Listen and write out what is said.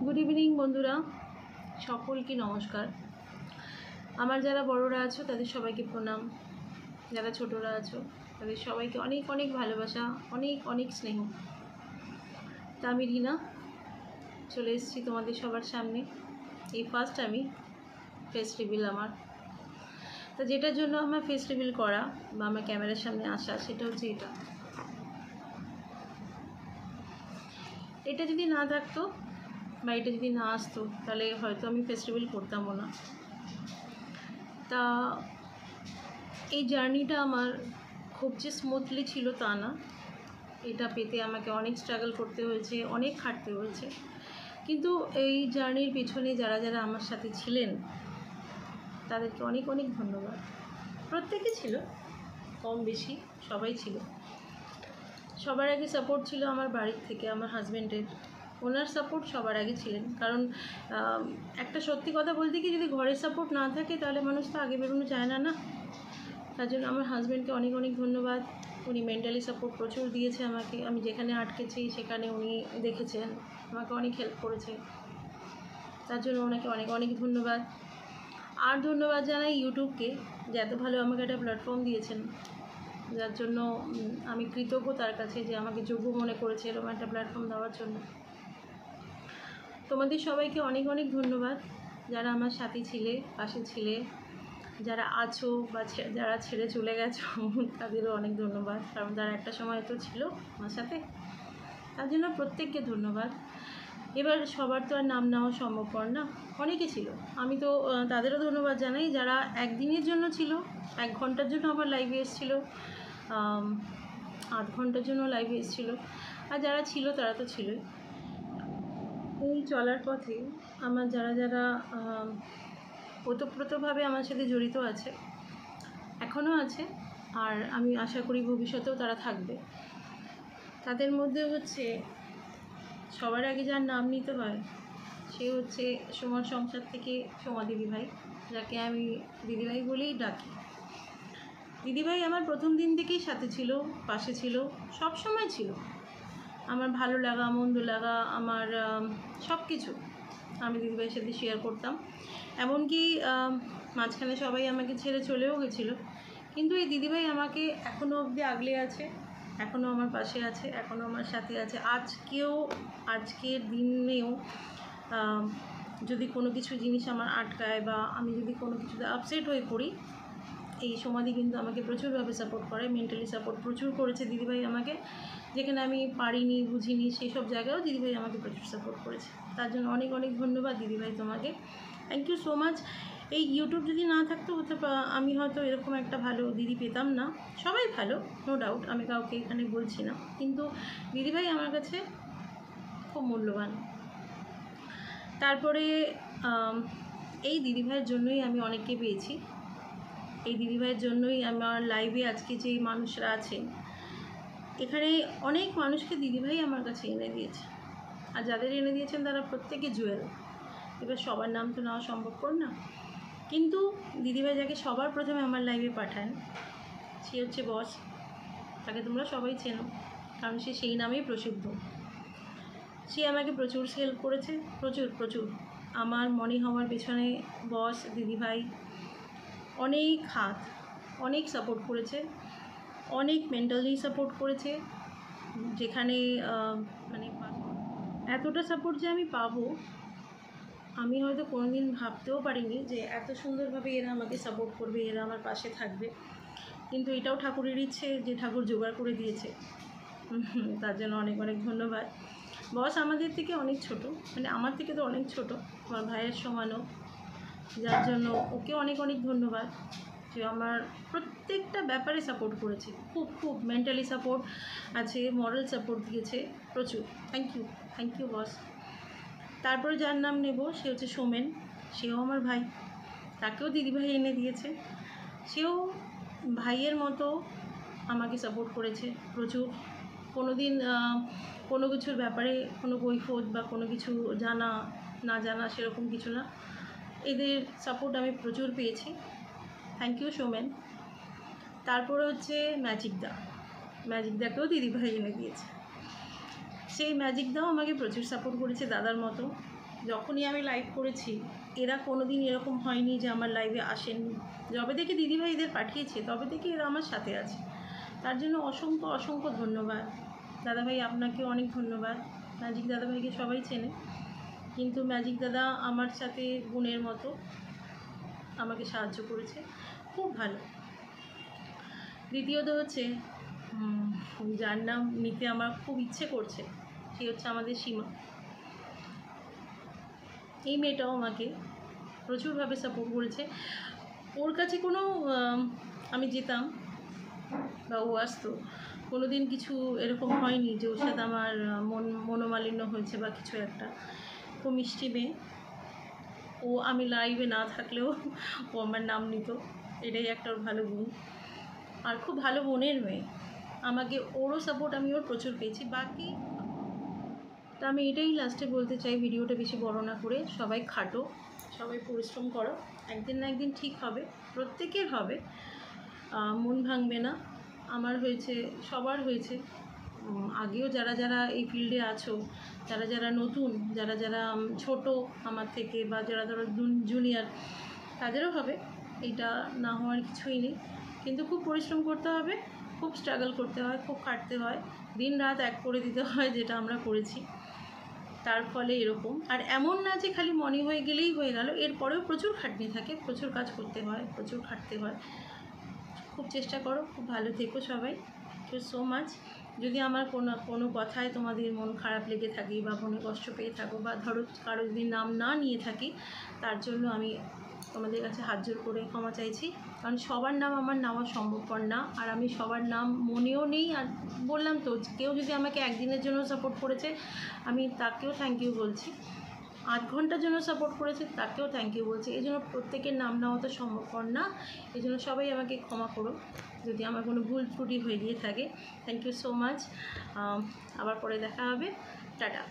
Good evening বন্ধুরা, সকলকে নমস্কার। আমার যারা বড়রা আছো তাদের সবাইকে প্রণাম, যারা ছোটরা আছো তাদের সবাইকে অনেক অনেক ভালোবাসা, অনেক অনেক স্নেহ। তা আমি রিনা চলে এসেছি তোমাদের সবার সামনে। এই ফার্স্ট আমি ফেস রিভিল আমার। তা যেটার জন্য আমার ফেস রিভিল করা বা আমার ক্যামেরার সামনে আসা সেটা হচ্ছে এটা যদি না থাকতো বা এটা যদি না আসতো তাহলে হয়তো আমি ফেস্টিভ্যাল করতামও না। তা এই জার্নিটা আমার খুব যে স্মুথলি ছিল তা না, এটা পেতে আমাকে অনেক স্ট্রাগল করতে হয়েছে, অনেক খাটতে হয়েছে। কিন্তু এই জার্নির পিছনে যারা যারা আমার সাথে ছিলেন তাদেরকে অনেক অনেক ধন্যবাদ। প্রত্যেকে ছিল, কম বেশি সবাই ছিল। সবার আগে সাপোর্ট ছিল আমার বাড়ির থেকে, আমার হাজব্যান্ডের। ওনার সাপোর্ট সবার আগে ছিলেন, কারণ একটা সত্যি কথা বলতে কি, যদি ঘরের সাপোর্ট না থাকে তাহলে মানুষ তো আগে বেরোনো চায় না না। তার জন্য আমার হাজব্যান্ডকে অনেক অনেক ধন্যবাদ। উনি মেন্টালি সাপোর্ট প্রচুর দিয়েছে আমাকে। আমি যেখানে আটকেছি সেখানে উনি দেখেছেন, আমাকে অনেক হেল্প করেছে, তার জন্য ওনাকে অনেক অনেক ধন্যবাদ। আর ধন্যবাদ জানাই ইউটিউবকে, যে এত ভালো আমাকে একটা প্ল্যাটফর্ম দিয়েছেন, যার জন্য আমি কৃতজ্ঞ তার কাছে, যে আমাকে যোগ্য মনে করেছে এরকম একটা প্ল্যাটফর্ম দেওয়ার জন্য। তোমাদের সবাইকে অনেক অনেক ধন্যবাদ, যারা আমার সাথে ছিলে, পাশে ছিলে, যারা আছো বা যারা ছেড়ে চলে গেছো তাদেরও অনেক ধন্যবাদ, কারণ তারা একটা সময় তো ছিল আমার সাথে। তার জন্য প্রত্যেককে ধন্যবাদ। এবার সবার তো আর নাম নেওয়া সম্ভবপর না, অনেকে ছিল। আমি তো তাদেরও ধন্যবাদ জানাই যারা একদিনের জন্য ছিল, 1 ঘন্টার জন্য আমার লাইভে এসেছিলো, 8 ঘন্টার জন্য লাইভে এসেছিলো। আর যারা ছিল তারা তো ছিলই। এই চলার পথে আমার যারা যারা ওতপ্রোতভাবে আমার সাথে জড়িত আছে, এখনও আছে, আর আমি আশা করি ভবিষ্যতেও তারা থাকবে। তাদের মধ্যে হচ্ছে সবার আগে যার নাম নিতে হয় সে হচ্ছে সোমার সংসার থেকে সোমা দিদিভাই, যাকে আমি দিদিভাই বলেই ডাকি। দিদিভাই আমার প্রথম দিন থেকেই সাথে ছিল, পাশে ছিল, সব সময় ছিল। আমার ভালো লাগা, মন্দ লাগা, আমার সব কিছু আমি দিদিভাইয়ের সাথে শেয়ার করতাম। এমনকি মাঝখানে সবাই আমাকে ছেড়ে চলেও গেছিলো, কিন্তু এই দিদিভাই আমাকে এখনও অবধি আগলে আছে, এখনও আমার পাশে আছে, এখনও আমার সাথে আছে। আজকের দিনেও যদি কোনো কিছু জিনিস আমার আটকায় বা আমি যদি কোনো কিছুতে আপসেট হয়ে পড়ি, এই সমাধি কিন্তু আমাকে প্রচুরভাবে সাপোর্ট করে, মেন্টালি সাপোর্ট প্রচুর করেছে দিদিভাই আমাকে। যেখানে আমি পারিনি, বুঝিনি, সেই সব জায়গায়ও দিদিভাই আমাকে প্রচুর সাপোর্ট করেছে। তার জন্য অনেক অনেক ধন্যবাদ দিদিভাই তোমাকে, থ্যাংক ইউ সো মাচ। এই ইউটিউব যদি না থাকতো আমি হয়তো এরকম একটা ভালো দিদি পেতাম না। সবাই ভালো, নো ডাউট, আমি কাউকে এখানে বলছি না, কিন্তু দিদিভাই আমার কাছে খুব মূল্যবান। তারপরে এই দিদিভাইয়ের জন্যই আমি অনেককে পেয়েছি। এই দিদিভাইয়ের জন্যই আমার লাইভে আজকে যে মানুষরা আছেন, এখানে অনেক মানুষকে দিদিভাই আমার কাছে এনে দিয়েছে। আর যাদের এনে দিয়েছেন তারা প্রত্যেকে জুয়েল। এবার সবার নাম তো নেওয়া সম্ভবপর না, কিন্তু দিদিভাই যাকে সবার প্রথমে আমার লাইভে পাঠান সে হচ্ছে বস। তাকে তোমরা সবাই চেনো, কারণ সে সেই নামেই প্রসিদ্ধ। সে আমাকে প্রচুর হেল্প করেছে, প্রচুর প্রচুর। আমার মনে হওয়ার পেছনে বস, দিদিভাই অনেক হাত, অনেক সাপোর্ট করেছে, অনেক মেন্টালি সাপোর্ট করেছে। যেখানে মানে এতটা সাপোর্ট যে আমি পাবো, আমি হয়তো কোনোদিন ভাবতেও পারিনি যে এত সুন্দরভাবে এরা আমাকে সাপোর্ট করবে, এরা আমার পাশে থাকবে। কিন্তু এটাও ঠাকুরের ইচ্ছে, যে ঠাকুর জোগাড় করে দিয়েছে, তার জন্য অনেক অনেক ধন্যবাদ। বস আমাদের থেকে অনেক ছোট, মানে আমার থেকে তো অনেক ছোট, আমার ভাইয়ের সমানও, যার জন্য ওকে অনেক অনেক ধন্যবাদ, যে আমার প্রত্যেকটা ব্যাপারে সাপোর্ট করেছে। খুব খুব মেন্টালি সাপোর্ট আছে, মরাল সাপোর্ট দিয়েছে প্রচুর। Thank you boss. তারপরে যার নাম নেব সে হচ্ছে সোমেন। সেও আমার ভাই, তাকেও দিদিভাই এনে দিয়েছে। সেও ভাইয়ের মতো আমাকে সাপোর্ট করেছে প্রচুর। কোনো দিন কোনো কিছুর ব্যাপারে কোনো কৈফিয়ত বা কোনো কিছু জানা না জানা সেরকম কিছু না, এদের সাপোর্ট আমি প্রচুর পেয়েছি। Thank you Somen. তারপরে হচ্ছে ম্যাজিকদাকেও দিদিভাই এনে দিয়েছে। সেই ম্যাজিকদাও আমাকে প্রচুর সাপোর্ট করেছে দাদার মতো। যখনই আমি লাইভ করেছি এরা কোনো দিন এরকম হয়নি যে আমার লাইভে আসেননি। যবে থেকে দিদিভাইদের পাঠিয়েছে তবে থেকে এরা আমার সাথে আছে, তার জন্য অসংখ্য অসংখ্য ধন্যবাদ। দাদাভাই আপনাকেও অনেক ধন্যবাদ। ম্যাজিক দাদাভাইকে সবাই চেনে, কিন্তু ম্যাজিক দাদা আমার সাথে বোনের মতো আমাকে সাহায্য করেছে, খুব ভালো। দ্বিতীয়ত হচ্ছে যার নাম নিতে আমার খুব ইচ্ছে করছে, সে হচ্ছে আমাদের সীমা। এই মেয়েটাও আমাকে প্রচুরভাবে সাপোর্ট করেছে। ওর কাছে কোনো আমি যেতাম বা ও আসতো, কোনো দিন কিছু এরকম হয়নি যে ওর সাথে আমার মনোমালিন্য হয়েছে বা কিছু একটা। খুব মিষ্টি মেয়ে ও, আমি লাইভে না থাকলেও ও আমার নাম নিত, এটাই একটা ওর ভালো গুণ। আর খুব ভালো বোনের মেয়ে, আমাকে ওরও সাপোর্ট আমি ওর প্রচুর পেয়েছি। বাকি তা আমি এটাই লাস্টে বলতে চাই, ভিডিওটা বেশি বড় না করে, সবাই খাটো, সবাই পরিশ্রম করো, একদিন না একদিন ঠিক হবে, প্রত্যেকের হবে, মন ভাঙবে না। আমার হয়েছে, সবার হয়েছে, আগেও যারা যারা এই ফিল্ডে আছো, যারা যারা নতুন, যারা যারা ছোট আমার থেকে বা যারা ধরো জুনিয়র, তাদেরও হবে, এটা না হওয়ার কিছুই নেই। কিন্তু খুব পরিশ্রম করতে হবে, খুব স্ট্রাগল করতে হয়, খুব খাটতে হয়, দিন রাত এক করে দিতে হয়, যেটা আমরা করেছি। তার ফলে এরকম, আর এমন না যে খালি মনে হয়ে গেলেই হয়ে গেল, এরপরেও প্রচুর খাটনি থাকে, প্রচুর কাজ করতে হয়, প্রচুর খাটতে হয়। খুব চেষ্টা করো, খুব ভালো থেকো সবাই। Thank you so much. যদি আমার কোনো কথায় তোমাদের মন খারাপ লেগে থাকে বা মনে কষ্ট পেয়ে থাকো, বা ধরো কারো যদি নাম না নিয়ে থাকি, তার জন্য আমি তোমাদের কাছে হাত জোর করে ক্ষমা চাইছি, কারণ সবার নাম আমার নেওয়া সম্ভবপর না, আর আমি সবার নাম মনেও নেই। আর বললাম তো, কেউ যদি আমাকে একদিনের জন্য সাপোর্ট করেছে, আমি তাকেও থ্যাংক ইউ বলছি, 8 ঘন্টার জন্য সাপোর্ট করেছে তাকেও থ্যাংক ইউ বলছি। এই জন্য প্রত্যেকের নাম নেওয়া তো সম্ভবপর না, এই জন্য সবাই আমাকে ক্ষমা করো যদি আমার কোনো ভুল ত্রুটি হয়ে গিয়ে থাকে। Thank you so much. আবার পরে দেখা হবে, টাটা।